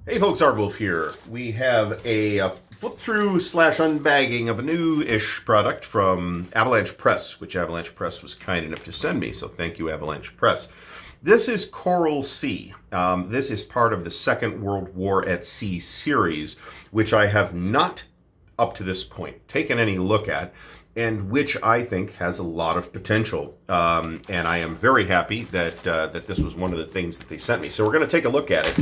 Hey folks, Ardwulf here. We have a flip through slash unbagging of a new-ish product from Avalanche Press, which Avalanche Press was kind enough to send me, so thank you, Avalanche Press. This is Coral Sea. This is part of the Second World War at Sea series, which I have not, up to this point, taken any look at, and which I think has a lot of potential. And I am very happy that that this was one of the things that they sent me. So we're going to take a look at it.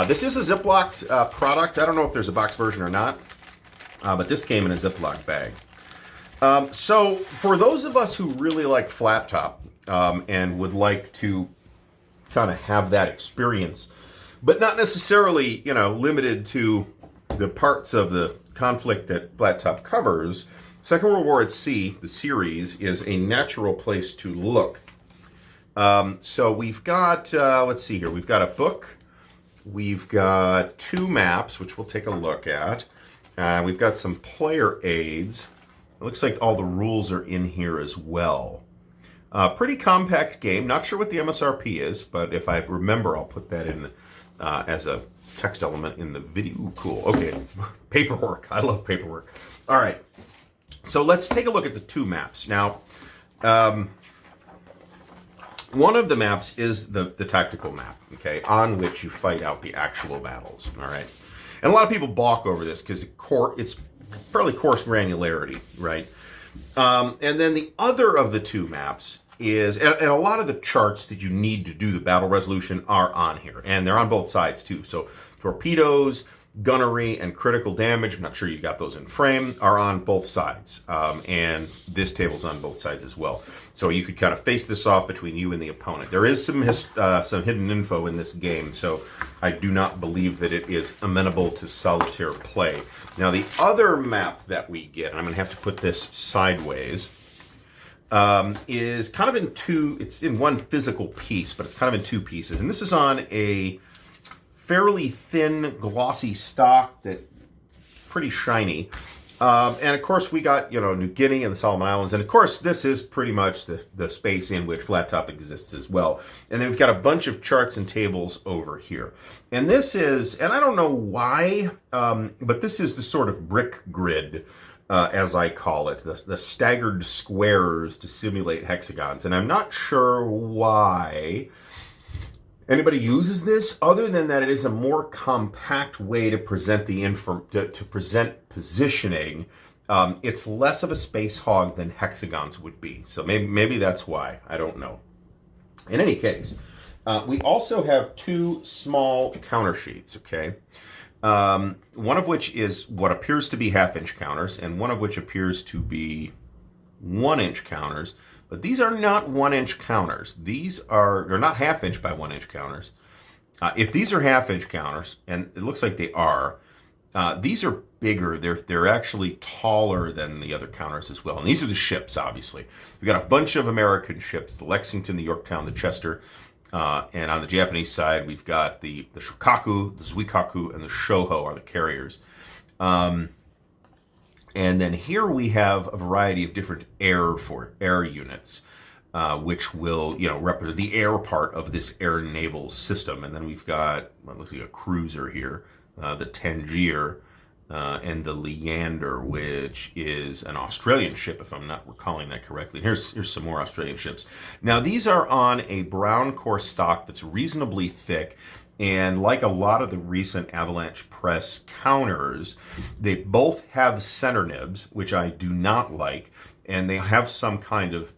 This is a Ziploc product. I don't know if there's a box version or not, but this came in a Ziploc bag. So for those of us who really like flat top and would like to kind of have that experience, but not necessarily, you know, limited to the parts of the conflict that flat top covers, Second World War at Sea, the series, is a natural place to look. So we've got, let's see here, we've got a book, we've got two maps, which we'll take a look at. We've got some player aids. It looks like all the rules are in here as well. Pretty compact game. Not sure what the MSRP is, but if I remember, I'll put that in as a text element in the video. Ooh, cool. Okay. Paperwork. I love paperwork. All right. So let's take a look at the two maps. Now, one of the maps is the tactical map, okay, on which you fight out the actual battles, all right? And a lot of people balk over this because it's fairly coarse granularity, right? And then the other of the two maps is, and a lot of the charts that you need to do the battle resolution are on here, and they're on both sides too. So torpedoes, gunnery, and critical damage, I'm not sure you got those in frame, are on both sides. And this table's on both sides as well. So you could kind of face this off between you and the opponent. There is some hidden info in this game, so I do not believe that it is amenable to solitaire play. Now the other map that we get, and I'm going to have to put this sideways, is kind of in two, it's in one physical piece, but it's kind of in two pieces. And this is on a fairly thin, glossy stock that's pretty shiny. And of course we got, you know, New Guinea and the Solomon Islands. And of course this is pretty much the space in which flat top exists as well. And then we've got a bunch of charts and tables over here. And this is, and I don't know why, but this is the sort of brick grid, as I call it, the staggered squares to simulate hexagons. And I'm not sure why anybody uses this, other than that it is a more compact way to present the to present positioning. It's less of a space hog than hexagons would be. So maybe that's why. I don't know. In any case, we also have two small counter sheets, okay? One of which is what appears to be half-inch counters, and one of which appears to be 1-inch counters. But these are not 1-inch counters. They're not half-inch by 1-inch counters. If these are half-inch counters, and it looks like they are, these are bigger. They're actually taller than the other counters as well. And these are the ships, obviously. We've got a bunch of American ships: the Lexington, the Yorktown, the Chester. And on the Japanese side, we've got the Shokaku, the Zuikaku, and the Shoho are the carriers. And then here we have a variety of different air units, which will, you know, represent the air part of this air naval system. And then we've got what looks like a cruiser here, the Tangier, and the Leander, which is an Australian ship, if I'm not recalling that correctly. Here's some more Australian ships. Now these are on a brown core stock that's reasonably thick. And like a lot of the recent Avalanche Press counters, they both have center nibs, which I do not like, and they have some kind of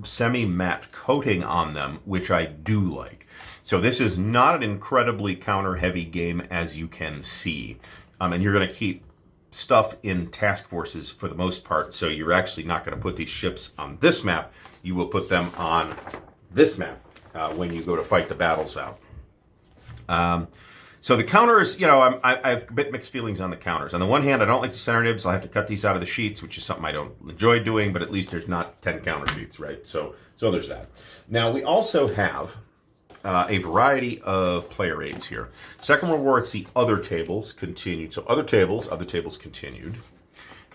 semi-matte coating on them, which I do like. So this is not an incredibly counter-heavy game, as you can see. And you're going to keep stuff in task forces for the most part, so you're actually not going to put these ships on this map. You will put them on this map when you go to fight the battles out. So the counters, you know, I have a bit mixed feelings on the counters. On the one hand, I don't like the center nibs. I'll have to cut these out of the sheets, which is something I don't enjoy doing, but at least there's not 10 counter sheets, right? So there's that. Now, we also have a variety of player aids here. Second World War, it's the other tables continued. So other tables continued.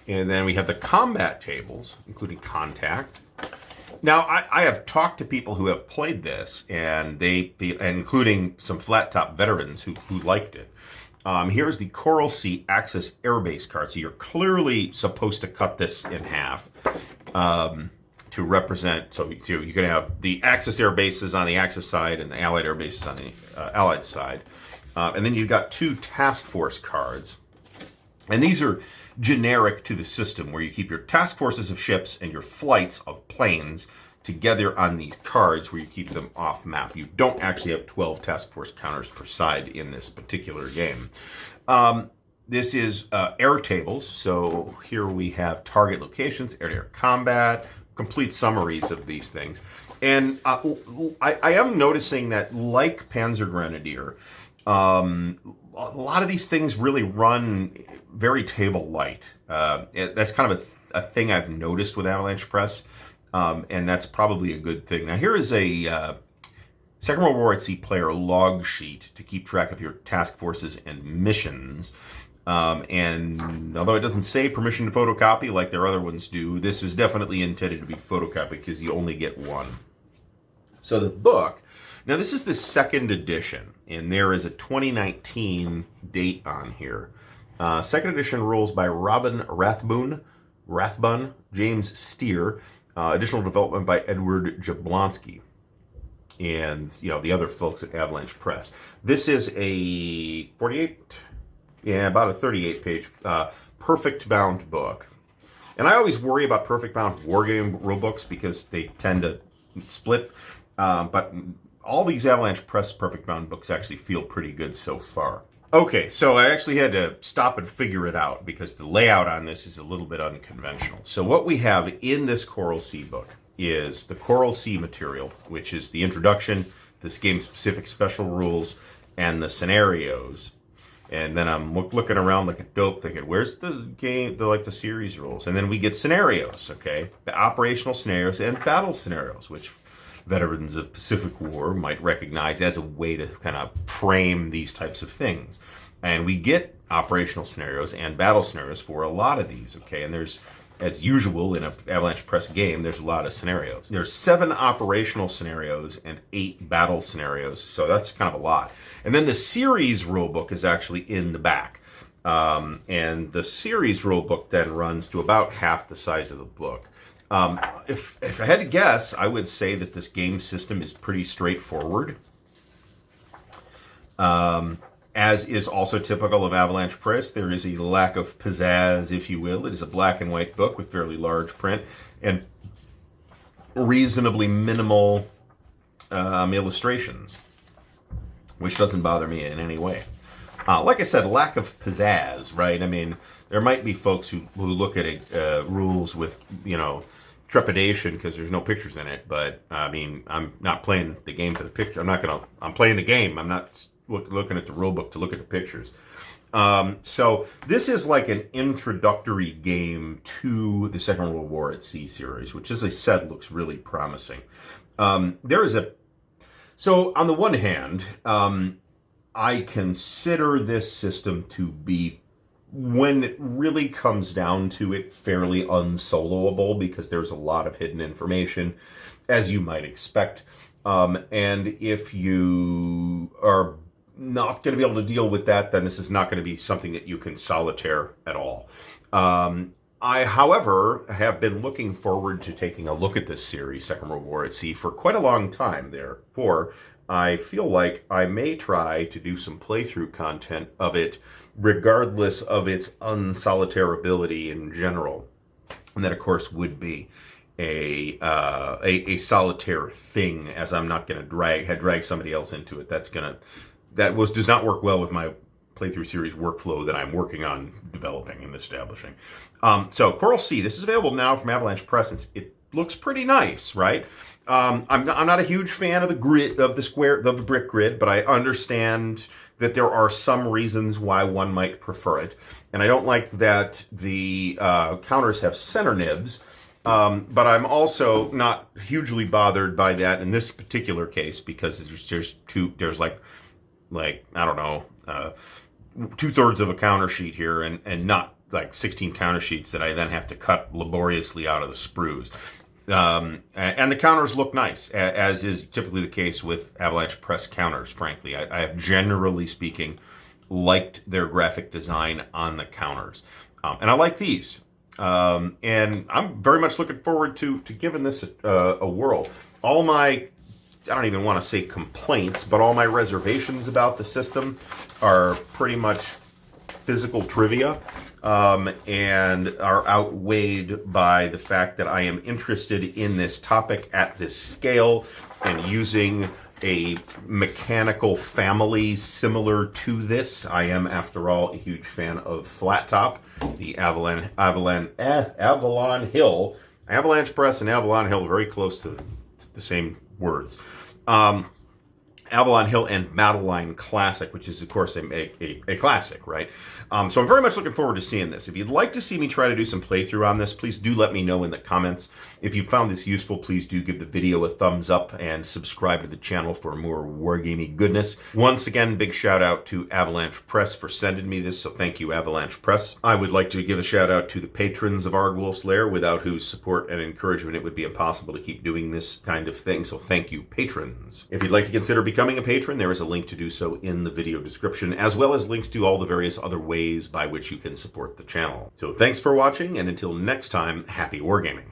And then we have the combat tables, including contact. Now, I have talked to people who have played this, and including some flat top veterans who liked it. Here's the Coral Sea Axis Airbase card. So you're clearly supposed to cut this in half to represent. So you can have the Axis air bases on the Axis side and the Allied air bases on the Allied side. And then you've got 2 task force cards. And these are generic to the system, where you keep your task forces of ships and your flights of planes together on these cards, where you keep them off map. You don't actually have 12 task force counters per side in this particular game. This is air tables. So here we have target locations, air-to-air combat, complete summaries of these things. And I am noticing that, like Panzer Grenadier, a lot of these things really run very table light. That's kind of a thing I've noticed with Avalanche Press. And that's probably a good thing. Now, here is a Second World War at Sea player log sheet to keep track of your task forces and missions. And although it doesn't say permission to photocopy like their other ones do, this is definitely intended to be photocopied because you only get one. So the book, now this is the 2nd edition, and there is a 2019 date on here. 2nd edition rules by Robin Rathbun, James Steer. Additional development by Edward Jablonski and, the other folks at Avalanche Press. This is a about a 38-page perfect bound book. And I always worry about perfect bound wargame rulebooks because they tend to split. But all these Avalanche Press perfect bound books actually feel pretty good so far. Okay, so I actually had to stop and figure it out because the layout on this is a little bit unconventional. So what we have in this Coral Sea book is the Coral Sea material, which is the introduction, this game-specific special rules, and the scenarios. And then I'm looking around like a dope thinking, where's the game, the series rules? And then we get scenarios, okay? The operational scenarios and battle scenarios, which veterans of Pacific War might recognize as a way to kind of frame these types of things. And we get operational scenarios and battle scenarios for a lot of these, okay? And there's, as usual in an Avalanche Press game, there's a lot of scenarios. There's 7 operational scenarios and 8 battle scenarios, so that's kind of a lot. And then the series rulebook is actually in the back. And the series rulebook then runs to about half the size of the book. If I had to guess, I would say that this game system is pretty straightforward. As is also typical of Avalanche Press, there is a lack of pizzazz, if you will. It is a black and white book with fairly large print and reasonably minimal illustrations, which doesn't bother me in any way. Like I said, lack of pizzazz, right? I mean, there might be folks who look at rules with, trepidation because there's no pictures in it. But, I mean, I'm not playing the game for the picture. I'm playing the game. I'm not looking at the rule book to look at the pictures. So this is like an introductory game to the Second World War at Sea series, which, as I said, looks really promising. So on the one hand, I consider this system to be, when it really comes down to it, fairly unsoloable because there's a lot of hidden information, as you might expect. And if you are not going to be able to deal with that, then this is not going to be something that you can solitaire at all. I, however, have been looking forward to taking a look at this series, Second World War at Sea, for quite a long time. Therefore, I feel like I may try to do some playthrough content of it, regardless of its unsolitairability in general. And that, of course, would be a solitaire thing, as I'm not going to drag somebody else into it. Does not work well with my playthrough series workflow that I'm working on developing and establishing. So Coral Sea, this is available now from Avalanche Press. It looks pretty nice, right? I'm not a huge fan of the grid, of the brick grid, but I understand that there are some reasons why one might prefer it. And I don't like that the counters have center nibs, but I'm also not hugely bothered by that in this particular case because there's like I don't know, 2/3 of a counter sheet here and not like 16 counter sheets that I then have to cut laboriously out of the sprues. And the counters look nice, as is typically the case with Avalanche Press counters, frankly. I have, generally speaking, liked their graphic design on the counters. And I like these. And I'm very much looking forward to giving this a whirl. All my, I don't even want to say complaints, but all my reservations about the system are pretty much physical trivia, and are outweighed by the fact that I am interested in this topic at this scale and using a mechanical family similar to this. I am, after all, a huge fan of flat top, the Avalanche Hill. Avalanche Press and Avalon Hill, very close to the same words. Avalon Hill and Battleline Classic, which is, of course, a classic, right? So I'm very much looking forward to seeing this. If you'd like to see me try to do some playthrough on this, please do let me know in the comments. If you found this useful, please do give the video a thumbs up and subscribe to the channel for more wargaming goodness. Once again, big shout out to Avalanche Press for sending me this, so thank you, Avalanche Press. I would like to give a shout out to the patrons of Ardwulf's Lair, without whose support and encouragement it would be impossible to keep doing this kind of thing, so thank you, patrons. If you'd like to consider becoming a patron, there is a link to do so in the video description, as well as links to all the various other ways by which you can support the channel. So thanks for watching, and until next time, happy wargaming.